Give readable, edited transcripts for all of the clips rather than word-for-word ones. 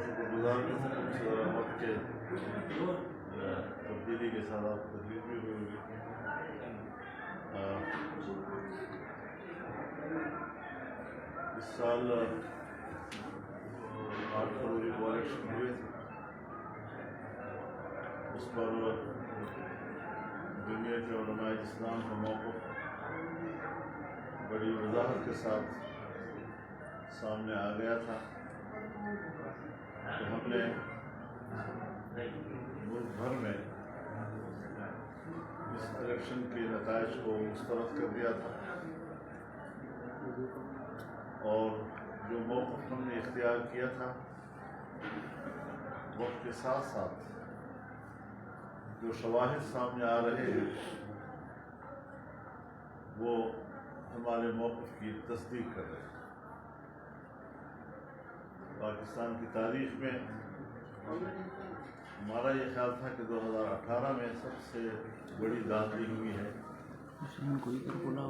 شکر گزار بھی ہوں سے وقت کے تبدیلی کے ساتھ آپ تکلیف بھی ہوئی ہوگی۔ اس سال 8 فروری کو الیکشن ہوئے تھے، اس پر دنیا کے علماء اسلام کا موقف بڑی وضاحت کے ساتھ سامنے آ گیا تھا کہ ہم نے ملک بھر میں اس الیکشن کے نتائج کو مسترد کر دیا تھا، اور جو موقف ہم نے اختیار کیا تھا وقت کے ساتھ ساتھ جو شواہد سامنے آ رہے ہیں وہ ہمارے موقف کی تصدیق کر رہے ہیں۔ پاکستان کی تاریخ میں ہمارا یہ خیال تھا کہ 2018 میں سب سے بڑی دھاندلی ہوئی ہے،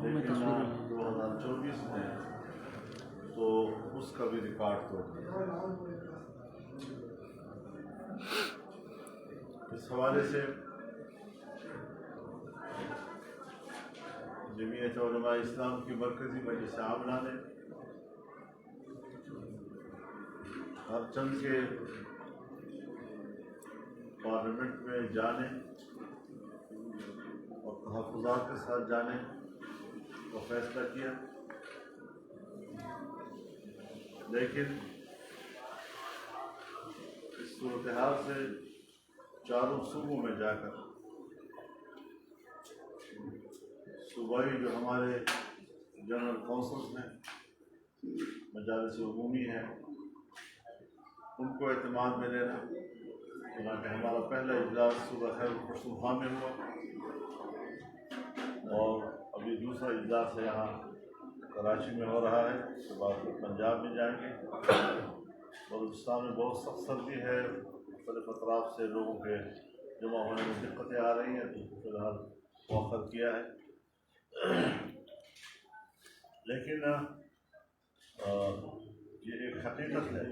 لیکن 2024 میں تو اس کا بھی ریکارڈ توڑ دیا۔ اس حوالے سے جمعیت علماء اسلام کی مرکزی مجلس عاملہ نے ہر چند کے پارلیمنٹ میں جانے اور تحفظات کے ساتھ جانے کا فیصلہ کیا، لیکن اس صورتحال سے چاروں صوبوں میں جا کر صوبائی جو ہمارے جنرل کونسلز ہیں، مجالس عمومی ہیں، ان کو اعتماد میں لینا۔ چنانچہ ہمارا پہلا اجلاس صوبہ خیبر پختونخوا میں ہوا، اور ابھی دوسرا اجلاس یہاں کراچی میں ہو رہا ہے، اس کے بعد پنجاب میں جائیں گے۔ بلوچستان میں بہت سخت سردی ہے، مختلف اطراف سے لوگوں کے جمع ہونے میں دقتیں آ رہی ہیں، تو فی الحال مؤخر کیا ہے۔ لیکن یہ ایک حقیقت ہے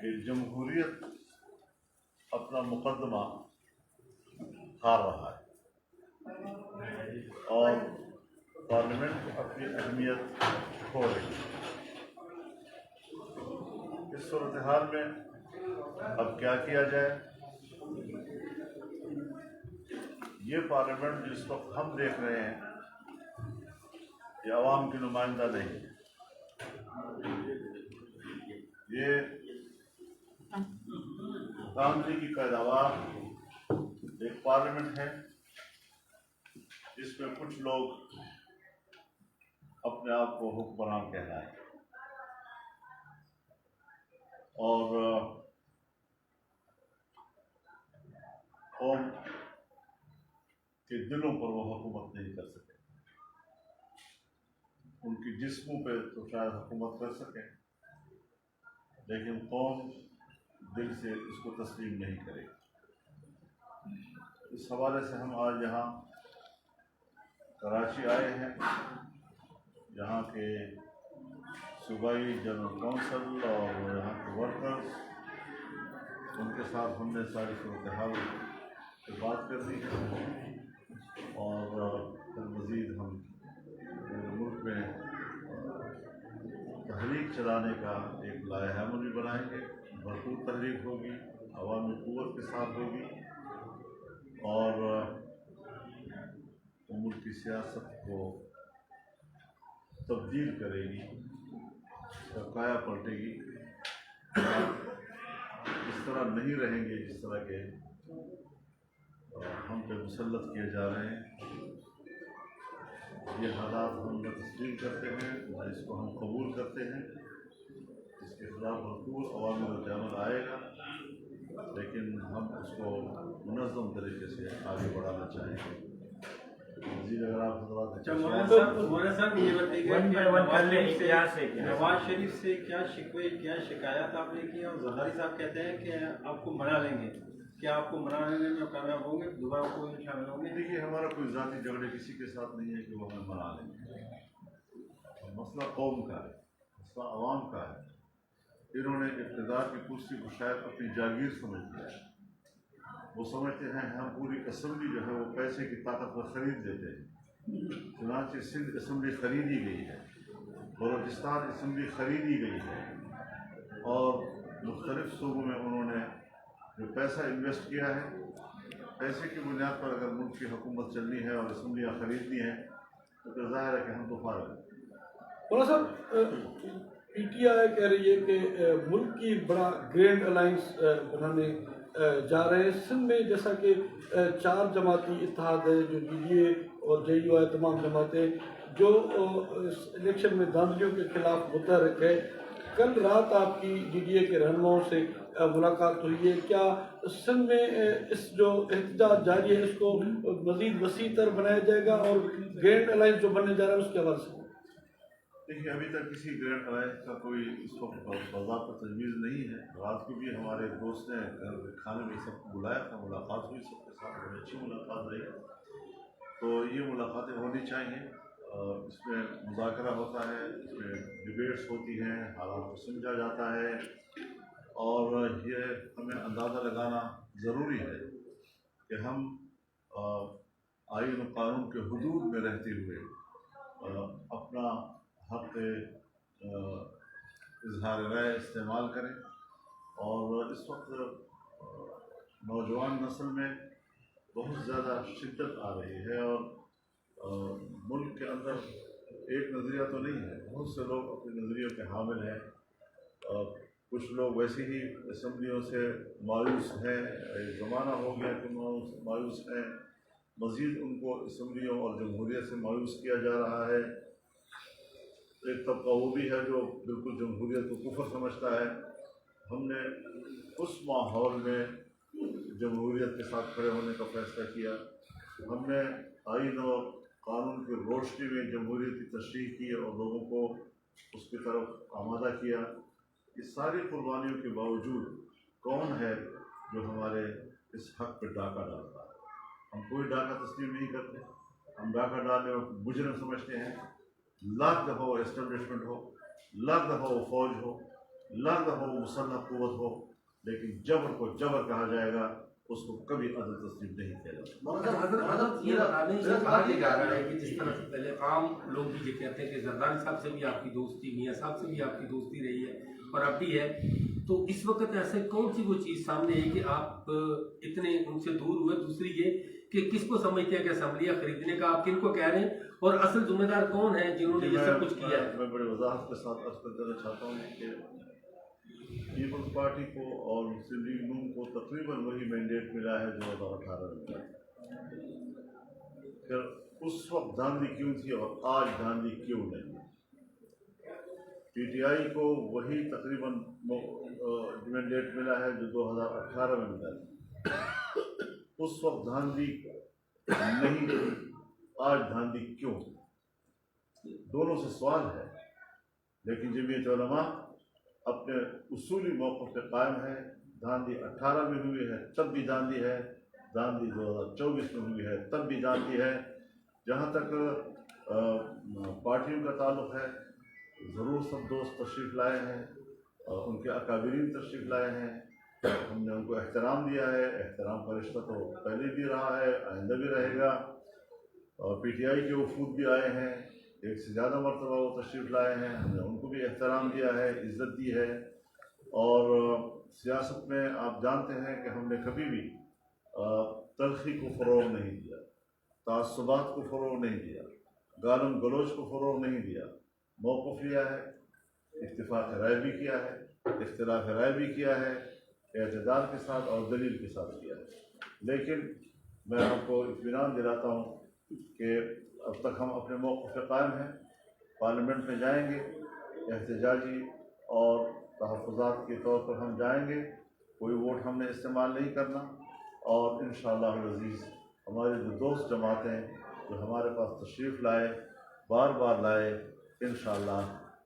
کہ جمہوریت اپنا مقدمہ ہار رہا ہے، اور پارلیمنٹ اپنی اہمیت کھو رہی ہے۔ اس صورتحال میں اب کیا کیا جائے؟ یہ پارلیمنٹ جس وقت ہم دیکھ رہے ہیں یہ عوام کی نمائندہ نہیں ہے، یہ دھاندلی کی پیداوار ایک پارلیمنٹ ہے جس میں کچھ لوگ اپنے آپ کو حکمران کہلائیں اور قوم کے دلوں پر وہ حکومت نہیں کر سکے۔ ان کی جسموں پہ تو شاید حکومت کر سکے، لیکن قوم دل سے اس کو تسلیم نہیں کرے گی۔ اس حوالے سے ہم آج یہاں کراچی آئے ہیں، یہاں کے صوبائی جنرل کونسل اور یہاں کے ورکرز، ان کے ساتھ ہم نے ساری صورتحال پہ بات کر دی ہے، اور پھر مزید ہم ملک میں تحریک چلانے کا ایک لائحہ عمل بنائیں گے۔ بھرپور تحریک ہوگی، عوامی قوت کے ساتھ ہوگی، اور ملک کی سیاست کو تبدیل کرے گی، کایا پلٹے گی۔ اس طرح نہیں رہیں گے جس طرح کے ہم پہ مسلط کیے جا رہے ہیں۔ یہ حالات ہم نہ تسلیم کرتے ہیں، نہ اس کو ہم قبول کرتے ہیں۔ اس کے خلاف بھرپور عوامی رد-عمل آئے گا، لیکن ہم اس کو منظم طریقے سے آگے بڑھانا چاہیں گے۔ مزید اگر آپ حضرات مولانا صاحب یہ بتائیے کہ نواز شریف سے کیا شکوے کیا شکایت آپ نے کی، اور زرداری صاحب کہتے ہیں کہ آپ کو منا لیں گے، کیا آپ کو منانے میں کامیاب ہوں گے؟ دوبارہ کوئی شامل ہوں گے؟ دیکھیے، ہمارا کوئی ذاتی جھگڑے کسی کے ساتھ نہیں ہے کہ وہ ہمیں منا لیں گے۔ مسئلہ قوم کا ہے، مسئلہ عوام کا ہے، इन्होंने इक़्तिदार की कुर्सी को शायद अपनी जागीर समझ लिया है। वो समझते हैं हम पूरी असम्बली जो है वो पैसे की ताकत पर ख़रीद लेते हैं। चुनांचे सिंध असम्बली ख़रीदी गई है, बलूचिस्तान असम्बली ख़रीदी गई है और मुख्तलिफ़ सूबों में उन्होंने जो पैसा इन्वेस्ट किया है, पैसे की बुनियाद पर अगर मुल्क की हुकूमत चलनी है और असम्बलियाँ ख़रीदनी हैं तो फिर ज़ाहिर है कि हम तो फारग हैं। मौलाना साहब, PTI कह रही है कि मुल्क की बड़ा ग्रैंड अलाइंस बनाने जा रहे हैं। सिंध में जैसा कि 4 जमाती इत्तेहाद है, जो DDA और JUI है, तमाम जमातें जो इलेक्शन में धांधलियों के खिलाफ मुतहर्रिक है। कल रात आपकी DDA के रहनुमाओं से मुलाकात हुई है। क्या सिंध में इस जो एहतजाज जारी है इसको मज़ीद वसी तर बनाया जाएगा और ग्रैंड अलाइंस जो बनने जा रहा है उसके हवाले से? देखिए, अभी तक किसी ग्रैंड अलायंस का कोई इस वक्त बाज़ाब्ता तजवीज़ नहीं है। रात को भी हमारे दोस्त ने घर के खाने में सबको बुलाया था, मुलाकात हुई सबके साथ, बड़ी अच्छी मुलाकात रही। तो ये मुलाकातें होनी चाहिए, इसमें मुज़ाकरा होता है, इसमें डिबेट्स होती हैं, हालात को समझा जाता है और ये हमें अंदाज़ा लगाना ज़रूरी है कि हम आईन और कानून के हुदूद में रहते हुए अपना हक़ इजहार राय इस्तेमाल करें। और इस वक्त नौजवान नस्ल में बहुत ज़्यादा शिद्दत आ रही है और मुल्क के अंदर एक नज़रिया तो नहीं है, बहुत से लोग अपने नज़रियों के हामिल हैं। कुछ लोग वैसे ही असम्बलियों से मायूस हैं, एक ज़माना हो गया कि मायूस हैं, मज़ीद उनको असम्बलियों और जमहूरियत से मायूस किया जा रहा है। एक तबका वो भी है जो बिल्कुल जमहूरियत को कुफर समझता है। हमने उस माहौल में जमहूरियत के साथ खड़े होने का फ़ैसला किया। हमने आईन और कानून की रोशनी में जमहूरियत की तशरीह की और लोगों को उसकी तरफ आमादा किया। इस सारी कुर्बानियों के बावजूद कौन है जो हमारे इस हक़ पर डाका डालता है? हम कोई डाका तस्लीम नहीं करते। हम डाका डालने को मुजरिम समझते हैं। लाख दफ़ा वो एस्टेब्लिशमेंट हो, लाख दफ़ा वो फ़ौज हो, लाख दफ़ा वो मुसल्लह क़ुव्वत हो, लेकिन जबर को जबर कहा जाएगा, उसको कभी अदल तस्लीम नहीं किया जाता। ये कहा जा रहा है कि जिस तरह से पहले आम लोग भी ये कहते हैं कि जरदारी साहब से भी आपकी दोस्ती, मियाँ साहब से भी आपकी दोस्ती रही है और अब भी है, तो इस वक्त ऐसे कौन सी वो चीज़ सामने है कि आप इतने उनसे दूर हुए? दूसरी ये कि किसको समझते हैं कि असम्बलियाँ खरीदने का आप किनको कह रहे हैं और असल जिम्मेदार कौन है जिन्होंने ये सब कुछ किया है? मैं बड़े वजाहत के साथ अर्ज़ कर देना चाहता हूँ कि पीपल्स पार्टी को और मुस्लिम लीग नून को तकरीबन वही मैंडेट मिला है जो 2018 में मिला। फिर उस वक्त धांधली क्यों थी और आज धांधली क्यों नहीं? PTI को वही तकरीबन मैंडेट मिला है जो 2018 में मिला। उस वक्त धांधली नहीं थी, आज धांधली क्यों? दोनों से सवाल है। लेकिन जमीयत उलमा अपने उसूली मौक़िफ़ पे कायम है। धांधली 18 में हुई है तब भी धांधली है, धांधली 2024 में हुई है तब भी धांधली है। जहाँ तक पार्टियों का ताल्लुक़ है, ज़रूर सब दोस्त तशरीफ़ लाए हैं, उनके अकाबिरीन तशरीफ़ लाए हैं, हमने उनको एहतराम दिया है। एहतराम का रिश्ता तो पहले भी रहा है, आइंदा भी रहेगा। और PTI के वफूद भी आए हैं, एक से ज़्यादा मरतबा वो तशरीफ़ लाए हैं, हमने उनको भी एहतराम दिया है, इज़्ज़त दी है। और सियासत में आप जानते हैं कि हमने कभी भी तल्ख़ी को फ़रोग़ नहीं दिया, तासुबात को फ़रोग़ नहीं दिया, गालम गलोच को फ़रोग़ नहीं दिया। मौक़िफ़ लिया है, इत्तिफ़ाक़ राय भी किया है, इख्तिलाफ़ राय भी किया है, एतदाल के साथ और दलील के साथ किया है। लेकिन मैं आपको इत्मीनान दिलाता हूँ कि अब तक हम अपने मौक़िफ़ पे कायम हैं। पार्लियामेंट में जाएंगे, एहतजाजी और तहफ़्फ़ुज़ात के तौर पर हम जाएंगे, कोई वोट हमने इस्तेमाल नहीं करना। और इंशाअल्लाह अज़ीज़ हमारे जो दोस्त जमातें जो हमारे पास तशरीफ़ लाए, बार बार लाए, इंशाअल्लाह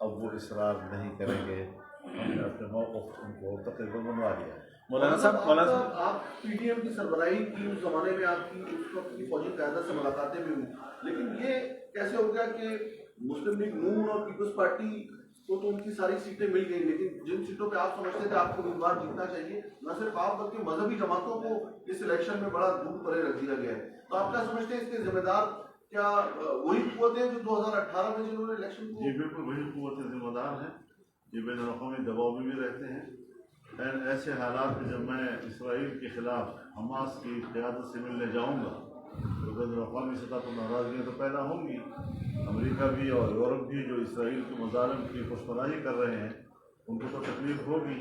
अब वो इसरार नहीं करेंगे। हमने अपने मौक़िफ़ उनको तकरीबन बनवा दिया है। मौलाना साहब, आप PDM की सरबराही की उस ज़माने में आपकी उस वक्त की फौजी क़यादत से मुलाकातें भी हुई, लेकिन ये कैसे हो गया कि मुस्लिम लीग नून और पीपल्स पार्टी तो उनकी सारी सीटें मिल गई, लेकिन जिन सीटों पे आप समझते थे आपको उम्मीदवार जीतना चाहिए, न सिर्फ आप बल्कि मजहबी जमातों को इस इलेक्शन में बड़ा दूर परे रख दिया गया है। तो आप क्या समझते हैं इसके जिम्मेदार क्या वही कुव्वतें जो 2018 में जिन्होंने इलेक्शन को? जी बिल्कुल, वही कुव्वतें जिम्मेदार हैं। ये बैनुल-अक़वामी दबाव में भी रहते हैं। ऐसे हालात में जब मैं इसराइल के खिलाफ हमास की क़यादत से मिलने जाऊँगा तो बैनुल-अक़वामी सतह पर नाराज़गियाँ तो पैदा होंगी। अमेरिका भी और यूरोप भी जो इसराइल के मज़ालिम की खुशपनाही कर रहे हैं उनको तो तकलीफ होगी।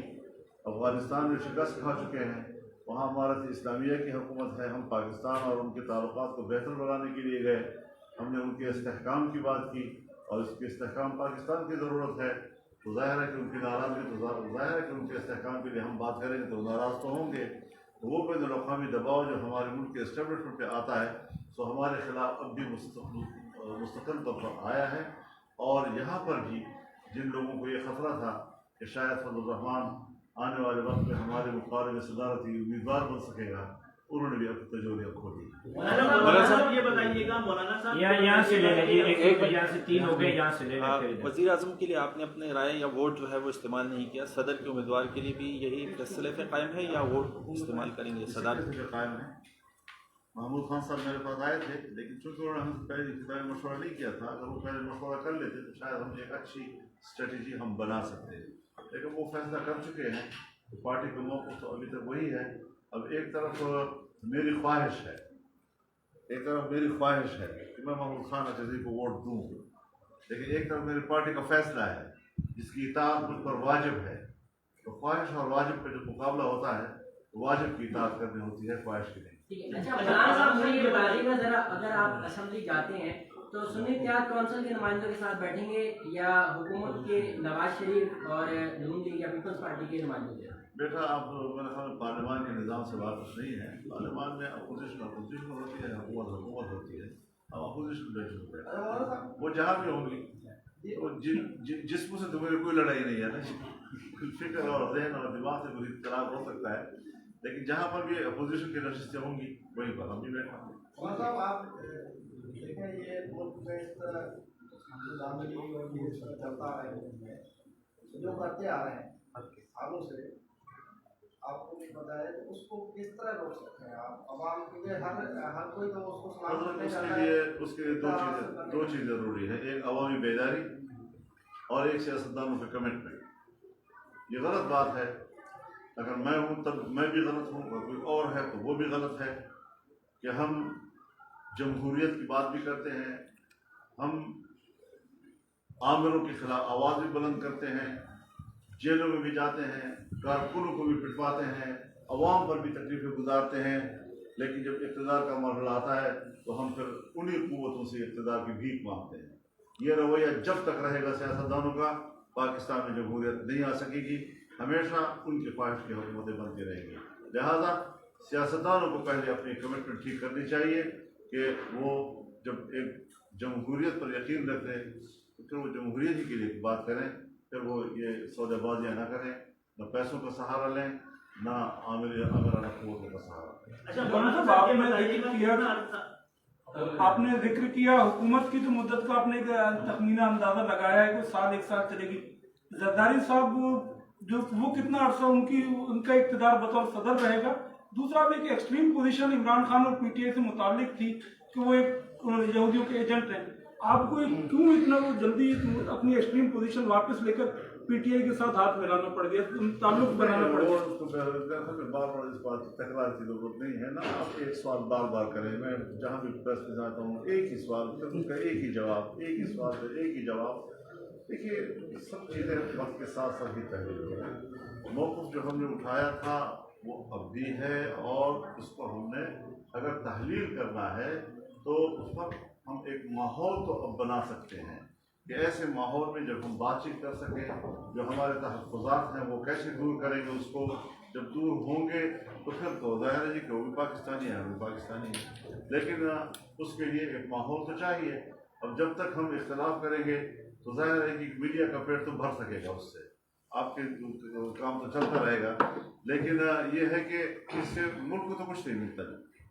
अफ़गानिस्तान में शिकस्त खा चुके हैं, वहाँ इमारत इस्लामिया की हुकूमत है। हम पाकिस्तान और उनके ताल्लुकात को बेहतर बनाने के लिए गए, हमने उनके इस्तेहकाम की बात की और इसके इस्तेहकाम पाकिस्तान की ज़रूरत है। तो ज़ाहिर है कि उनकी नाराज़गी तो ज़ाहिर है कि उनके इस्तेहकाम के लिए हम बात करेंगे तो नाराज़ तो होंगे। तो वो बैनुल-अक़वामी दबाव जो हमारे मुल्क के इस्टेब्लिशमेंट पे आता है तो हमारे खिलाफ अब भी मुस्तकिल तौर पर आया है। और यहाँ पर भी जिन लोगों को ये ख़तरा था कि शायद फजल रहमान आने वाले वक्त में हमारे मुकाबले में सदारती उम्मीदवार बन सकेगा, उन्होंने भी अब तजोरियाँ खो दी। मौलाना साहब ये बताइएगा, मौलाना साहब यहाँ से ले लें, एक यहाँ से 3 हो गए, यहाँ से ले लें। वज़ीर आज़म के लिए आपने अपने राय या वोट जो है वो इस्तेमाल नहीं किया, सदर के उम्मीदवार के लिए भी यही फैसले कायम है या वोट इस्तेमाल करेंगे? सदर कायम है। महमूद खान साहब मेरे पास आए थे, लेकिन चूँकि उन्होंने हमसे पहले मशवरा नहीं किया था, अगर वो पहले मशवरा कर लेते तो शायद हम एक अच्छी स्ट्रेटजी हम बना सकते हैं, लेकिन वो फैसला कर चुके हैं। तो पार्टी का मौक़िफ़ तो अभी तक वही है। अब एक तरफ मेरी ख्वाहिश है, कि मैं महमूद खान अज़हरी को वोट दूँ, लेकिन एक तरफ मेरी पार्टी का फैसला है जिसकी इताअत मुझ पर वाजिब है। तो ख्वाहिश और वाजिब पे जो मुकाबला होता है तो वाजिब की इताअत करनी होती है, ख्वाहिश की नहीं। अच्छा मौलाना साहब, मुझे ये बताइएगा जरा, अगर आप असेंबली जाते हैं तो सुन्नी इत्तेहाद कौंसिल के नुमाइंदों के साथ बैठेंगे या हुकूमत के नवाज शरीफ और नून लीग या पीपल्स पार्टी के नुमाइंदों के? बेटा, आप मेरे ख्याल में पार्लियामान के निज़ाम से वाक़िफ़ नहीं है। पार्लियामान में अपोजिशन होती है, हुकूमत होती है। अब अपोजिशन बैठे वो जहाँ भी होंगी, तो जिस्म से तो मेरी कोई लड़ाई नहीं है ना, फिक्र और ज़हन और दिमाग से कोई इख्तिलाफ हो सकता है, लेकिन जहाँ पर भी अपोजिशन की नशिस्तें होंगी वहीं पर हम भी बैठा हूँ। साहब आप देखें ये मुल्क में इस तरह चलता आ रहा है, जो करते आ रहे हैं सालों से, आपको नहीं पता है, तो उसको किस तरह रोक सकते हैं आप? आवाम क्योंकि हर कोई तो उसको उसके लिए दो चीज़ ज़रूरी है, एक अवामी बेदारी और एक सियासतदानों का कमिटमेंट। ये गलत बात है, अगर मैं हूँ तब मैं भी गलत हूँ और कोई और है तो वो भी गलत है कि हम जमहूरियत की बात भी करते हैं, हम आमिरों के खिलाफ आवाज़ भी बुलंद करते हैं, जेलों में भी जाते हैं, कारकुनों को भी पिटवाते हैं, अवाम पर भी तकलीफें गुजारते हैं, लेकिन जब इक़्तिदार का मरहला आता है तो हम फिर उन्हीं क़ुव्वतों से इक़्तिदार की भीख मांगते हैं। ये रवैया जब तक रहेगा सियासतदानों का, पाकिस्तान में जमहूरियत नहीं आ सकेगी, हमेशा उनकी ख्वाहिश की हुकूमतें बनती रहेंगी। लिहाजा सियासतदानों को पहले अपनी कमिटमेंट ठीक करनी चाहिए कि वो जब एक जमहूरियत पर यकीन रखते तो फिर वो जमहूरियत ही के लिए बात करें, फिर वो ये सौदेबाजियाँ ना करें, न पैसों का सहारा लें, ना आमिराना क़ुव्वतों का सहारा। अच्छा, आपने जिक्र किया हुकूमत की, तो मुद्दत का आपने तखमीना अंदाजा लगाया है कि साल 1 साल चलेगी। जरदारी साहब जो वो कितना अर्सा उनका इक़्तिदार बतौर सदर रहेगा? दूसरा भी एक एक्सट्रीम पोजीशन इमरान खान और पीटीआई से मुताल्लिक थी कि वो एक यहूदियों के एजेंट हैं। आपको क्यों इतना वो जल्दी अपनी एक्सट्रीम पोजीशन वापस लेकर पीटीआई के साथ हाथ मिलाना पड़ गया, ताल्लुक बनाना पड़ गया? बार बार इस बात की तकरार की जरूरत नहीं है ना, आप एक सवाल बार बार करें। मैं जहाँ भी प्रेस में जाता हूँ एक ही सवाल, फिर उसका एक ही जवाब, एक ही सवाल फिर एक ही जवाब। देखिए, सब चीज़ें वक्त के साथ साथ ही तहरीर हुई हैं। मौक़िफ़ जो हमने उठाया था वो अब भी है, और उसको हमने अगर तहलील करना है तो उस पर हम एक माहौल तो अब बना सकते हैं कि ऐसे माहौल में जब हम बातचीत कर सकें, जो हमारे तहफ़्फ़ुज़ात हैं वो कैसे दूर करेंगे उसको, जब दूर होंगे तो फिर तो ज़ाहिर है जी कि वो भी पाकिस्तानी है, वो भी पाकिस्तानी है, लेकिन उसके लिए एक माहौल तो चाहिए। अब जब तक हम इख्तिलाफ करेंगे तो ज़ाहिर है कि मीडिया का पेट तो भर सकेगा, उससे आपके काम तो चलता रहेगा, लेकिन ये है कि इससे मुल्क को तो कुछ नहीं मिलता।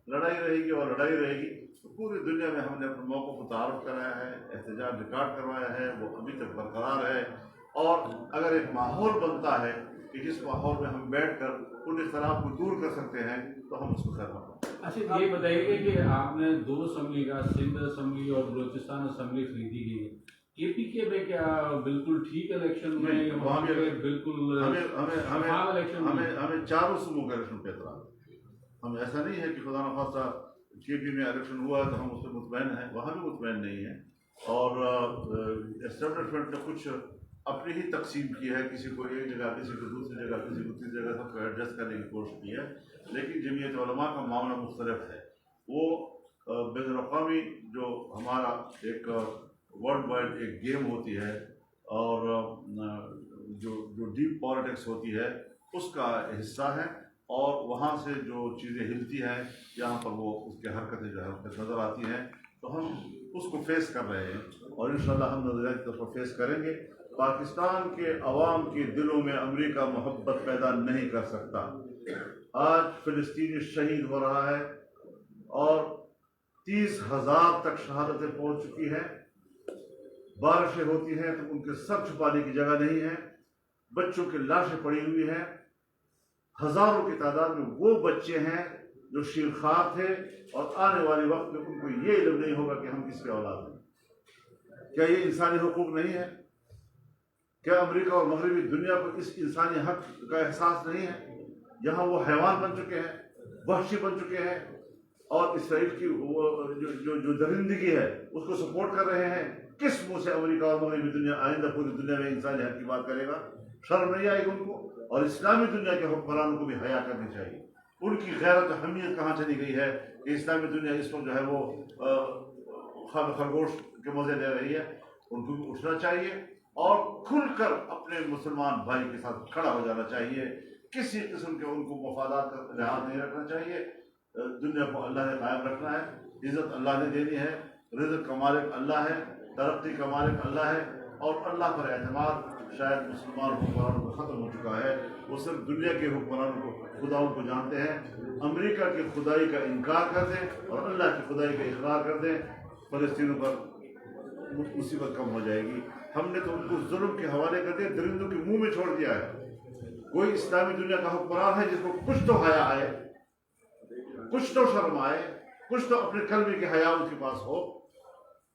लड़ाई रहेगी और लड़ाई रहेगी। तो पूरी दुनिया में हमने अपने मौक़िफ़ को तारुफ़ कराया है, एहतजाज रिकॉर्ड करवाया है, वो अभी तक बरकरार है, اور اگر ایک ماحول بنتا ہے کہ جس ماحول میں ہم بیٹھ کر ان اختلاف کو دور کر سکتے ہیں تو ہم اس کو خیر مقدم۔ اچھا یہ بتائیے کہ آپ نے دو اسمبلی کا سندھ اسمبلی اور بلوچستان اسمبلی خریدی گئی ہے، اے پی کے میں کیا بالکل ٹھیک الیکشن میں بالکل ہمیں چاروں صوبوں کا الیکشن پہ اعتراض ہے۔ ہم ایسا نہیں ہے کہ خدا نخواستہ کے پی میں الیکشن ہوا ہے تو ہم اس پہ مطمئن ہیں، وہاں بھی مطمئن نہیں ہیں، اور اسٹیبلشمنٹ نے کچھ اپنی ہی تقسیم کی ہے، کسی کو ایک جگہ، کسی کو دوسری جگہ، کسی کو تیسری جگہ، سب کو ایڈجسٹ کرنے کی کوشش کی ہے، لیکن جمعیت علماء کا معاملہ مختلف ہے۔ وہ بین الاقوامی جو ہمارا ایک ورلڈ وائڈ ایک گیم ہوتی ہے اور جو ڈیپ پالیٹکس ہوتی ہے اس کا حصہ ہے، اور وہاں سے جو چیزیں ہلتی ہیں یہاں پر وہ اس کی حرکتیں جو ہے نظر آتی ہیں، تو ہم اس کو فیس کر رہے ہیں اور انشاءاللہ ہم نظریات کی طرف فیس کریں گے۔ پاکستان کے عوام کے دلوں میں امریکہ محبت پیدا نہیں کر سکتا۔ آج فلسطینی شہید ہو رہا ہے اور 30,000 تک شہادتیں پہنچ چکی ہیں، بارشیں ہوتی ہیں تو ان کے سر چھپانے کی جگہ نہیں ہے، بچوں کی لاشیں پڑی ہوئی ہیں، ہزاروں کی تعداد میں وہ بچے ہیں جو شیرخوار تھے اور آنے والے وقت میں ان کو یہ علم نہیں ہوگا کہ ہم کس کے اولاد ہیں۔ کیا یہ انسانی حقوق نہیں ہے؟ کیا امریکہ اور مغربی دنیا کو اس انسانی حق کا احساس نہیں ہے؟ یہاں وہ حیوان بن چکے ہیں، وحشی بن چکے ہیں، اور اسرائیل کی جو درندگی ہے اس کو سپورٹ کر رہے ہیں۔ کس منہ سے امریکہ اور مغربی دنیا آئندہ پوری دنیا میں انسانی حق کی بات کرے گا؟ شرم نہیں آئے گی ان کو؟ اور اسلامی دنیا کے حکمرانوں کو بھی حیا کرنی چاہیے۔ ان کی غیرت و حمیت کہاں چلی گئی ہے کہ اسلامی دنیا اس وقت جو ہے وہ خرگوش کے مزے لے رہی ہے؟ ان کو بھی اٹھنا چاہیے اور کھل کر اپنے مسلمان بھائی کے ساتھ کھڑا ہو جانا چاہیے۔ کسی قسم کے ان کو مفادات کا لحاظ نہیں رکھنا چاہیے۔ دنیا کو اللہ نے قائم رکھنا ہے، عزت اللہ نے دینی ہے، رزق کا مالک اللہ ہے، ترقی کا مالک اللہ ہے، اور اللہ پر اعتماد شاید مسلمان حکمرانوں کو ختم ہو چکا ہے۔ وہ صرف دنیا کے حکمرانوں کو خداؤں کو جانتے ہیں۔ امریکہ کی خدائی کا انکار کر دیں اور اللہ کی خدائی کا اقرار کر دیں، فلسطینیوں پر مصیبت کم ہو جائے گی۔ ہم نے تو ان کو ظلم کے حوالے کر دیا، درندوں کے منہ میں چھوڑ دیا ہے۔ کوئی اسلامی دنیا کا حکمران ہے جس کو کچھ تو حیا آئے، کچھ تو شرم آئے، کچھ تو اپنے کلمے کے حیا ان کے پاس ہو۔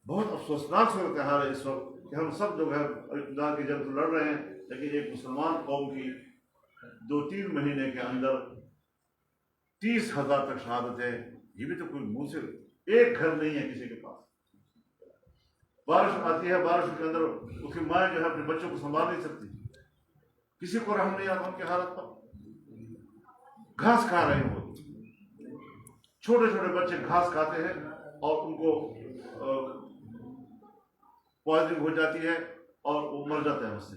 بہت افسوسناک صورتحال ہے اس وقت کہ ہم سب جو ہے اقتدار کی جنگ تو لڑ رہے ہیں، لیکن ایک مسلمان قوم کی 2-3 مہینے کے اندر 30,000 تک شہادتیں، یہ بھی تو کوئی منہ سے ایک گھر نہیں ہے کسی کے پاس۔ بارش آتی ہے، بارش کے اندر اس کی ماں جو ہے اپنے بچوں کو سنبھال نہیں سکتی، کسی کو رحم نہیں آتا ان کی حالت پر۔ گھاس کھا رہے ہیں، وہ چھوٹے چھوٹے بچے گھاس کھاتے ہیں اور ان کو پوائزنگ ہو جاتی ہے اور وہ مر جاتے ہیں اس سے۔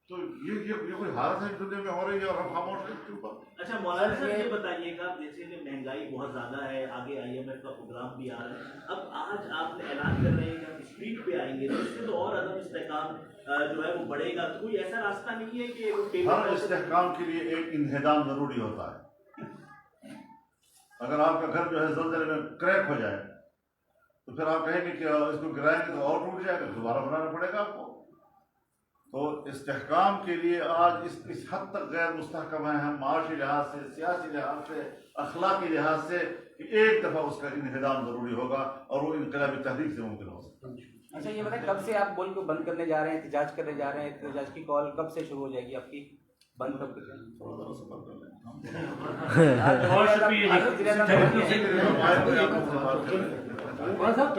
تو یہ کوئی حالت ہے دنیا میں ہو رہی ہے اور ہم خاموش ہیں اس کے اوپر۔ اچھا مولانا صاحب یہ بتائیے گا، جیسے کہ مہنگائی بہت زیادہ ہے، آگے IMF کا پروگرام بھی آ رہا ہے، اب آج آپ نے اعلان کر رہے ہیں کہ آپ اسٹریٹ پہ آئیں گے، تو اس سے تو اور عدم استحکام جو ہے وہ بڑھے گا۔ کوئی ایسا راستہ نہیں ہے کہ وہ ہر استحکام کے لیے ایک انہدام ضروری ہوتا ہے۔ اگر آپ کا گھر جو ہے زلزلے میں کریک ہو جائے تو پھر آپ کہیں گے کہ اس کو گرائیں گے تو اور ٹوٹ جائے گا، دوبارہ بنانا پڑے گا آپ کو۔ تو استحکام کے لیے آج اس حد تک غیر مستحکم ہیں ہم، معاشی لحاظ سے، سیاسی لحاظ سے، اخلاقی لحاظ سے، کہ ایک دفعہ اس کا انہدام ضروری ہوگا اور وہ انقلابی تحریک سے ممکن ہو سکتا ہے۔ اچھا یہ بتائیں کب سے آپ ملک کو بند کرنے جا رہے ہیں، احتجاج کرنے جا رہے ہیں، احتجاج کی کال کب سے شروع ہو جائے گی آپ کی؟ بند کب کریں؟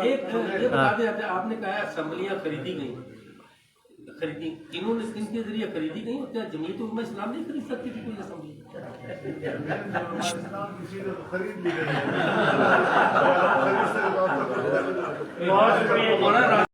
ایک بتا دیں، آپ نے کہا اسمبلیاں خریدی گئی، انہوں نے ان کے ذریعے خریدی گئی، کیا جمعیت علماء اسلام نہیں خرید سکتی تھی کوئی اسمبلی؟ خرید لی گئی ہے۔